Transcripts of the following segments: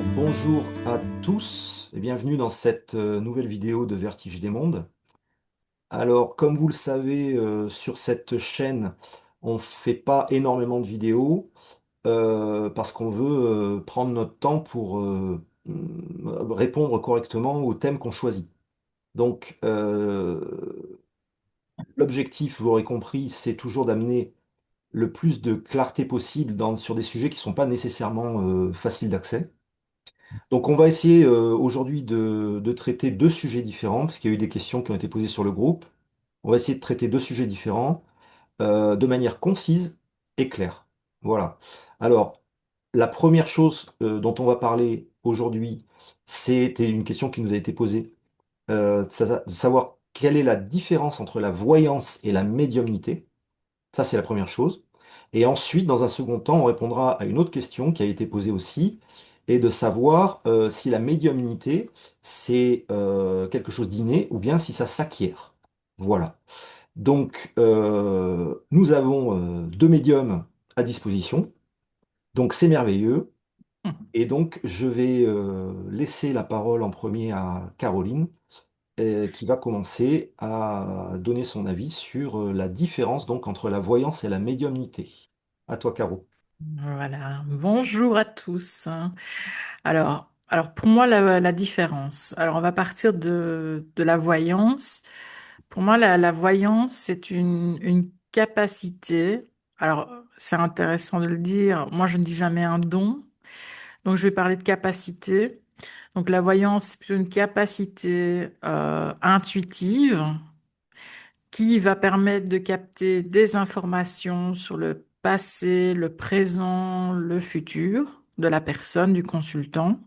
Alors, bonjour à tous et bienvenue dans cette nouvelle vidéo de Vertige des Mondes. Alors, comme vous le savez, sur cette chaîne, on ne fait pas énormément de vidéos parce qu'on veut prendre notre temps pour répondre correctement aux thèmes qu'on choisit. Donc, l'objectif, vous l'aurez compris, c'est toujours d'amener le plus de clarté possible sur des sujets qui ne sont pas nécessairement faciles d'accès. Donc on va essayer aujourd'hui de traiter deux sujets différents, parce qu'il y a eu des questions qui ont été posées sur le groupe. On va essayer de traiter deux sujets différents de manière concise et claire. Voilà. Alors, la première chose dont on va parler aujourd'hui, c'était une question qui nous a été posée, de savoir quelle est la différence entre la voyance et la médiumnité. Ça, c'est la première chose. Et ensuite, dans un second temps, on répondra à une autre question qui a été posée aussi, et de savoir si la médiumnité, c'est quelque chose d'inné ou bien si ça s'acquiert. Voilà. Donc, nous avons deux médiums à disposition, donc c'est merveilleux. Et donc, je vais laisser la parole en premier à Caroline, qui va commencer à donner son avis sur la différence donc entre la voyance et la médiumnité. À toi, Caro. Voilà, bonjour à tous. Alors pour moi, la différence. Alors, on va partir de la voyance. Pour moi, la voyance, c'est une capacité. Alors, c'est intéressant de le dire. Moi, je ne dis jamais un don. Donc, je vais parler de capacité. Donc, la voyance, c'est plutôt une capacité intuitive qui va permettre de capter des informations sur le passé, le présent, le futur de la personne, du consultant.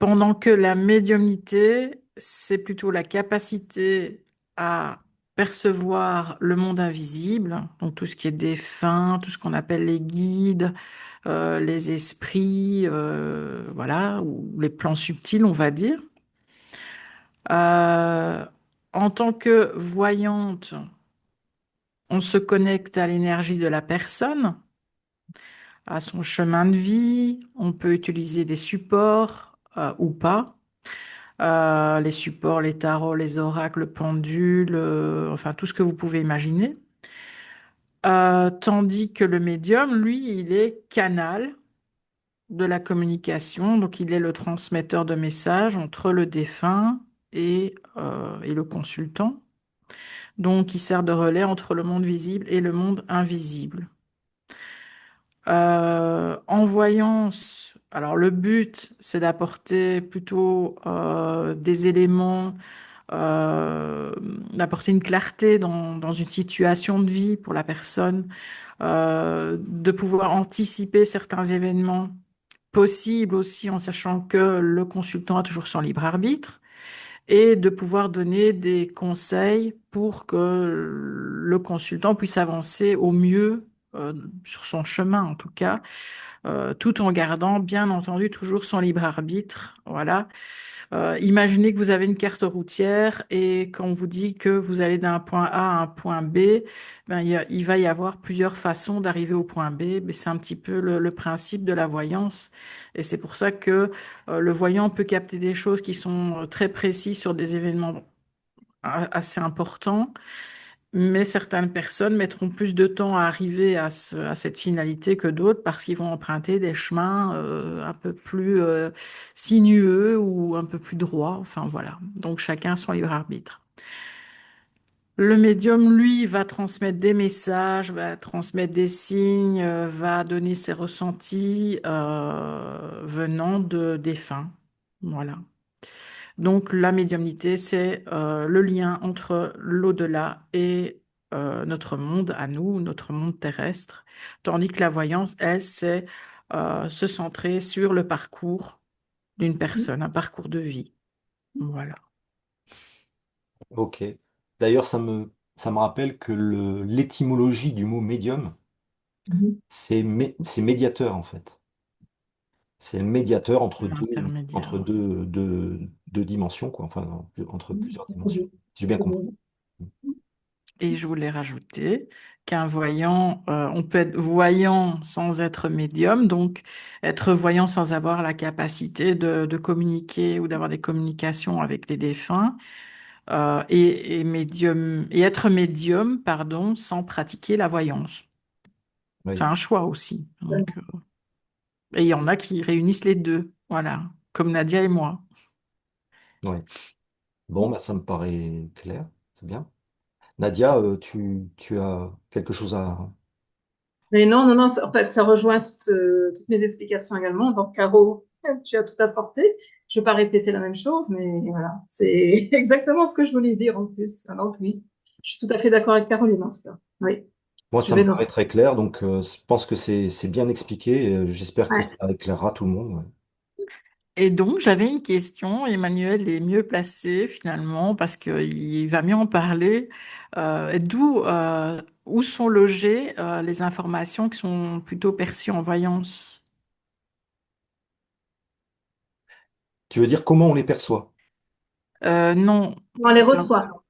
Pendant que la médiumnité, c'est plutôt la capacité à percevoir le monde invisible, donc tout ce qui est défunt, tout ce qu'on appelle les guides, les esprits, voilà, ou les plans subtils, on va dire. Euh, En tant que voyante, on se connecte à l'énergie de la personne, à son chemin de vie. On peut utiliser des supports ou pas. Les supports, les tarots, les oracles, le pendule, enfin tout ce que vous pouvez imaginer. Tandis que le médium, lui, il est canal de la communication, donc il est le transmetteur de messages entre le défunt et le consultant. Donc il sert de relais entre le monde visible et le monde invisible. En voyance, alors le but, c'est d'apporter plutôt des éléments, euh, d'apporter une clarté dans une situation de vie pour la personne, de pouvoir anticiper certains événements possibles aussi en sachant que le consultant a toujours son libre arbitre et de pouvoir donner des conseils pour que le consultant puisse avancer au mieux sur son chemin en tout cas, tout en gardant bien entendu toujours son libre arbitre. Voilà. Imaginez que vous avez une carte routière et qu'on vous dit que vous allez d'un point A à un point B, ben, il va y avoir plusieurs façons d'arriver au point B. Mais c'est un petit peu le principe de la voyance. Et c'est pour ça que le voyant peut capter des choses qui sont très précises sur des événements assez importants. Mais certaines personnes mettront plus de temps à arriver à cette finalité que d'autres parce qu'ils vont emprunter des chemins un peu plus sinueux ou un peu plus droits. Enfin voilà. Donc chacun son libre arbitre. Le médium, lui, va transmettre des messages, va transmettre des signes, va donner ses ressentis venant de défunts. Voilà. Donc la médiumnité, c'est le lien entre l'au-delà et notre monde à nous, notre monde terrestre, tandis que la voyance, elle, c'est se centrer sur le parcours d'une personne, un parcours de vie. Voilà. Ok. D'ailleurs, ça me rappelle que l'étymologie du mot médium, c'est médiateur en fait. C'est le médiateur entre Intermédiaire. deux dimensions, quoi. Enfin, entre plusieurs dimensions. J'ai bien compris. Et je voulais rajouter qu'un voyant, on peut être voyant sans être médium, donc être voyant sans avoir la capacité de communiquer ou d'avoir des communications avec les défunts, et médium, et être médium, pardon, sans pratiquer la voyance. C'est Oui, un choix aussi. Donc, et il y en a qui réunissent les deux, voilà, comme Nadia et moi. oui. Bon, bah, ça me paraît clair, c'est bien. Nadia, tu as quelque chose à... Mais non, non, non, en fait, ça rejoint toutes mes explications également. Donc, Caro, tu as tout apporté. Je ne vais pas répéter la même chose, mais voilà, c'est exactement ce que je voulais dire en plus. Donc, oui, je suis tout à fait d'accord avec Caroline en tout cas. Oui, Moi, je ça me vais dans ce... paraît très clair, donc je pense que c'est bien expliqué. Et, j'espère que Ouais. ça éclairera tout le monde. Ouais. Et donc, j'avais une question. Emmanuel est mieux placé finalement parce qu'il va mieux en parler. Où sont logées les informations qui sont plutôt perçues en voyance? Tu veux dire comment on les perçoit? Non. On les Enfin, reçoit.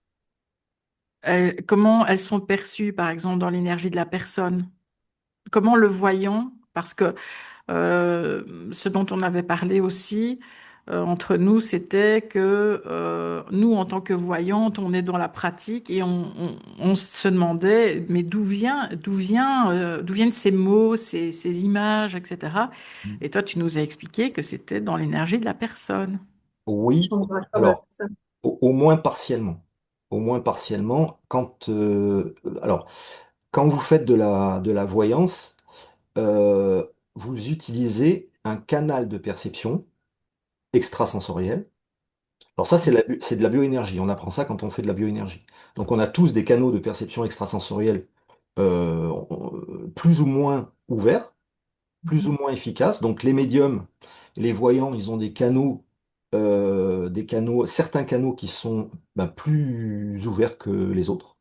comment elles sont perçues, par exemple, dans l'énergie de la personne? Comment le voyant, parce que ce dont on avait parlé aussi entre nous, c'était que nous, en tant que voyantes, on est dans la pratique et on se demandait, mais d'où viennent ces mots, ces images, etc. Et toi, tu nous as expliqué que c'était dans l'énergie de la personne. Oui, alors, au moins partiellement. Au moins partiellement, alors, quand vous faites de la voyance, euh, vous utilisez un canal de perception extrasensoriel. Alors ça, c'est de la bioénergie. On apprend ça quand on fait de la bioénergie. Donc on a tous des canaux de perception extrasensorielle plus ou moins ouverts, plus ou moins efficaces. Donc les médiums, les voyants, ils ont certains canaux qui sont plus ouverts que les autres.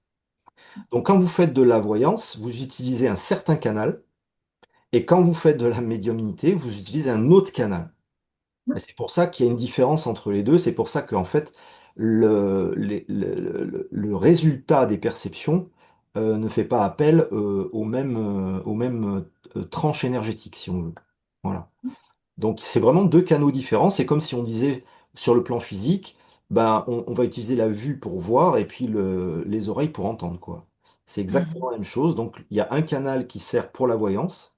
Donc quand vous faites de la voyance, vous utilisez un certain canal, et quand vous faites de la médiumnité, vous utilisez un autre canal. Et c'est pour ça qu'il y a une différence entre les deux. C'est pour ça qu'en fait, le résultat des perceptions ne fait pas appel aux mêmes tranches énergétiques, si on veut. Voilà. Donc c'est vraiment deux canaux différents. C'est comme si on disait sur le plan physique, ben, on va utiliser la vue pour voir et puis les oreilles pour entendre, quoi. C'est exactement Mhm. la même chose. Donc il y a un canal qui sert pour la voyance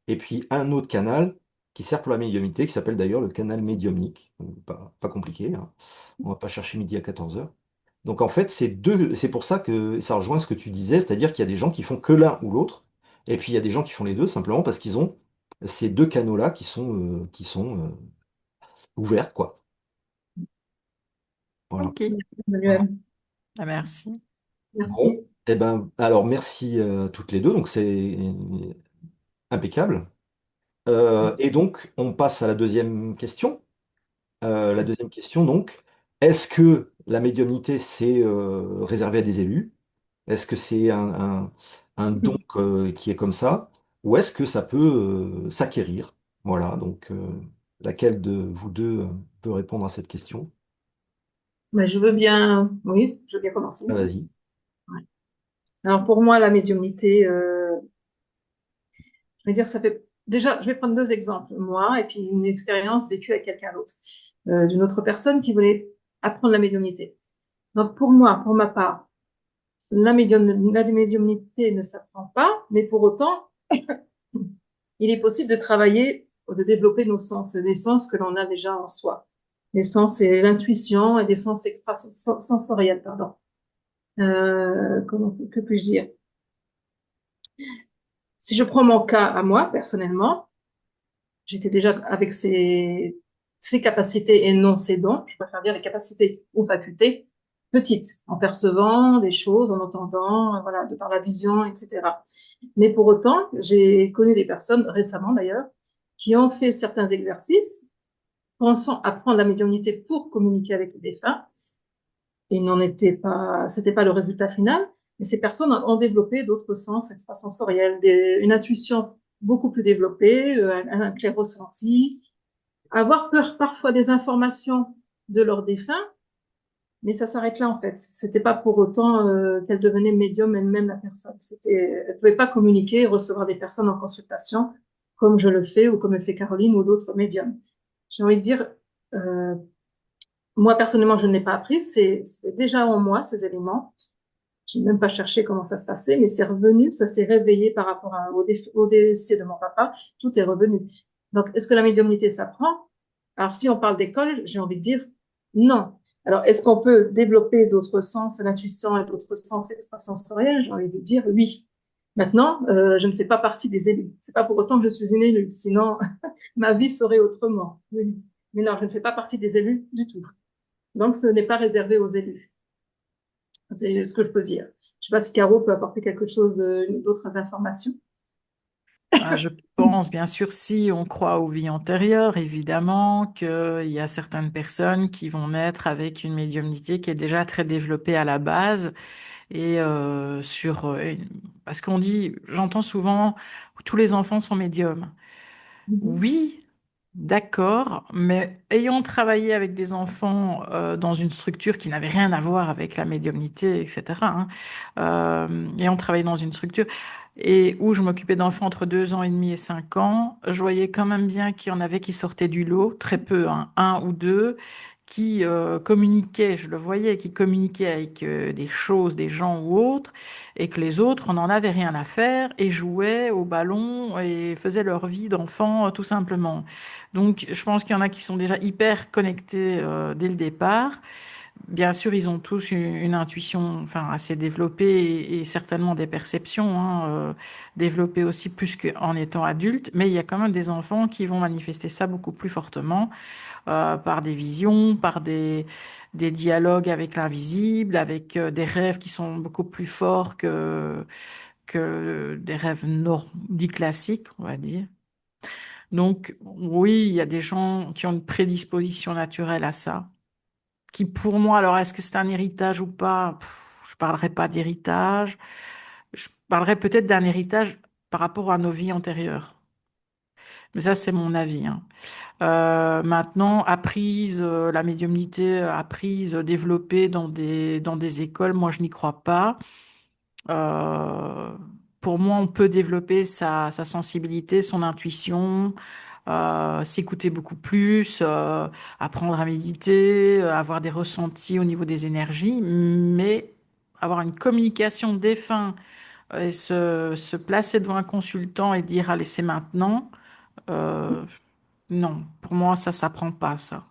et puis un autre canal qui sert pour la médiumnité, qui s'appelle d'ailleurs le canal médiumnique. Pas compliqué, hein. On va pas chercher midi à 14h. Donc en fait, c'est pour ça que ça rejoint ce que tu disais, c'est-à-dire qu'il y a des gens qui font que l'un ou l'autre, et puis il y a des gens qui font les deux simplement parce qu'ils ont ces deux canaux-là qui sont ouverts, quoi. Voilà. Ok. Voilà. Emmanuel. Ah, merci. Bon, Merci. eh ben, alors merci toutes les deux, donc c'est impeccable. Et donc, on passe à la deuxième question. La deuxième question, donc, est-ce que la médiumnité, c'est réservé à des élus? Est-ce que c'est un don qui est comme ça? Ou est-ce que ça peut s'acquérir? Voilà, donc, laquelle de vous deux peut répondre à cette question? Mais je veux bien, oui, je veux bien commencer. Ah, vas-y. Ouais. Alors pour moi, la médiumnité, je vais dire, ça fait déjà, je vais prendre deux exemples, moi, et puis une expérience vécue avec quelqu'un d'autre, d'une autre personne qui voulait apprendre la médiumnité. Donc pour moi, pour ma part, la médiumnité ne s'apprend pas, mais pour autant, il est possible de travailler, de développer nos sens, des sens que l'on a déjà en soi. Les sens, c'est l'intuition et des sens extrasensoriels, pardon. Que puis-je dire? Si je prends mon cas à moi, personnellement, j'étais déjà avec ces capacités et non ces dons, je préfère dire les capacités ou facultés, petites, en percevant des choses, en entendant, voilà, de par la vision, etc. Mais pour autant, j'ai connu des personnes, récemment d'ailleurs, qui ont fait certains exercices, pensant apprendre la médiumnité pour communiquer avec les défunts, et n'en était pas, c'était pas le résultat final, mais ces personnes ont développé d'autres sens extrasensoriels, une intuition beaucoup plus développée, un clair ressenti, avoir peur parfois des informations de leurs défunts Mais ça s'arrête là en fait. C'était pas pour autant qu'elle devenait médium elle-même la personne. Elle pouvait pas communiquer et recevoir des personnes en consultation comme je le fais ou comme le fait Caroline ou d'autres médiums. J'ai envie de dire, euh, moi personnellement, je ne l'ai pas appris. C'est déjà en moi ces éléments. Je n'ai même pas cherché comment ça se passait, mais c'est revenu, ça s'est réveillé par rapport au décès de mon papa. Tout est revenu. Donc, est-ce que la médiumnité s'apprend? Alors, si on parle d'école, j'ai envie de dire non. Alors, est-ce qu'on peut développer d'autres sens, l'intuition et d'autres sens extrasensoriels? J'ai envie de dire oui. Maintenant, je ne fais pas partie des élus. C'est pas pour autant que je suis une élue, sinon ma vie serait autrement. Oui. Mais non, je ne fais pas partie des élus du tout. Donc, ce n'est pas réservé aux élus. C'est ce que je peux dire. Je ne sais pas si Caro peut apporter quelque chose, d'autres informations. Ah, je pense, bien sûr, si on croit aux vies antérieures, évidemment, qu'il y a certaines personnes qui vont naître avec une médiumnité qui est déjà très développée à la base. Et parce qu'on dit, j'entends souvent, tous les enfants sont médiums. Mhm. Oui, d'accord, mais ayant travaillé avec des enfants dans une structure qui n'avait rien à voir avec la médiumnité, etc., hein, ayant travaillé dans une structure et où je m'occupais d'enfants entre 2 ans et demi et 5 ans, je voyais quand même bien qu'il y en avait qui sortaient du lot, très peu, hein, un ou deux, qui communiquaient, je le voyais, qui communiquaient avec des choses, des gens ou autres, et que les autres, on n'en avait rien à faire et jouaient au ballon et faisaient leur vie d'enfant tout simplement. Donc, je pense qu'il y en a qui sont déjà hyper connectés dès le départ. Bien sûr, ils ont tous une intuition, enfin, assez développée et certainement des perceptions, hein, développées aussi plus qu'en étant adultes. Mais il y a quand même des enfants qui vont manifester ça beaucoup plus fortement par des visions, par des dialogues avec l'invisible, avec des rêves qui sont beaucoup plus forts que des rêves dits classiques, on va dire. Donc, oui, il y a des gens qui ont une prédisposition naturelle à ça. Qui, pour moi, alors, est-ce que c'est un héritage ou pas? Je parlerai pas d'héritage. Je parlerai peut-être d'un héritage par rapport à nos vies antérieures. Mais ça, c'est mon avis, hein. Maintenant, apprise, la médiumnité apprise, développée dans des écoles, moi, je n'y crois pas. Euh, pour moi, on peut développer sa sensibilité, son intuition, s'écouter beaucoup plus, apprendre à méditer, avoir des ressentis au niveau des énergies, mais avoir une communication défunt et se placer devant un consultant et dire, allez, c'est maintenant, euh, non, pour moi, ça s'apprend pas, ça.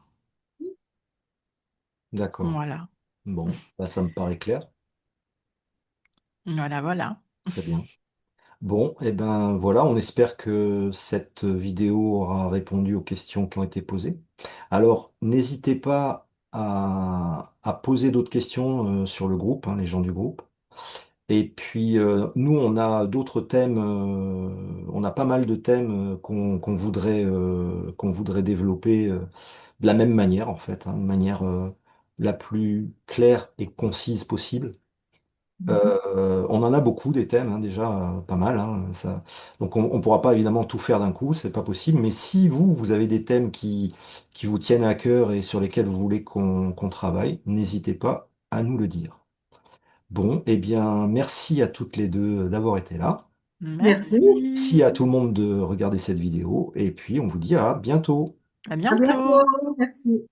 D'accord. Voilà, Bon, bah, ça me paraît clair. voilà, voilà. Très bien. Bon, et ben voilà, on espère que cette vidéo aura répondu aux questions qui ont été posées. Alors, n'hésitez pas à poser d'autres questions sur le groupe, hein, les gens du groupe. Et puis, nous, on a d'autres thèmes, on a pas mal de thèmes qu'on voudrait développer de la même manière, en fait, hein, de manière la plus claire et concise possible. Mhm. On en a beaucoup des thèmes, hein, déjà, pas mal, hein, ça. Donc on pourra pas évidemment tout faire d'un coup, c'est pas possible. Mais si vous avez des thèmes qui vous tiennent à cœur et sur lesquels vous voulez qu'on travaille, n'hésitez pas à nous le dire. Bon, eh bien, merci à toutes les deux d'avoir été là. Merci. Merci Merci. à tout le monde de regarder cette vidéo. Et puis on vous dit à bientôt. À À bientôt. bientôt. Merci.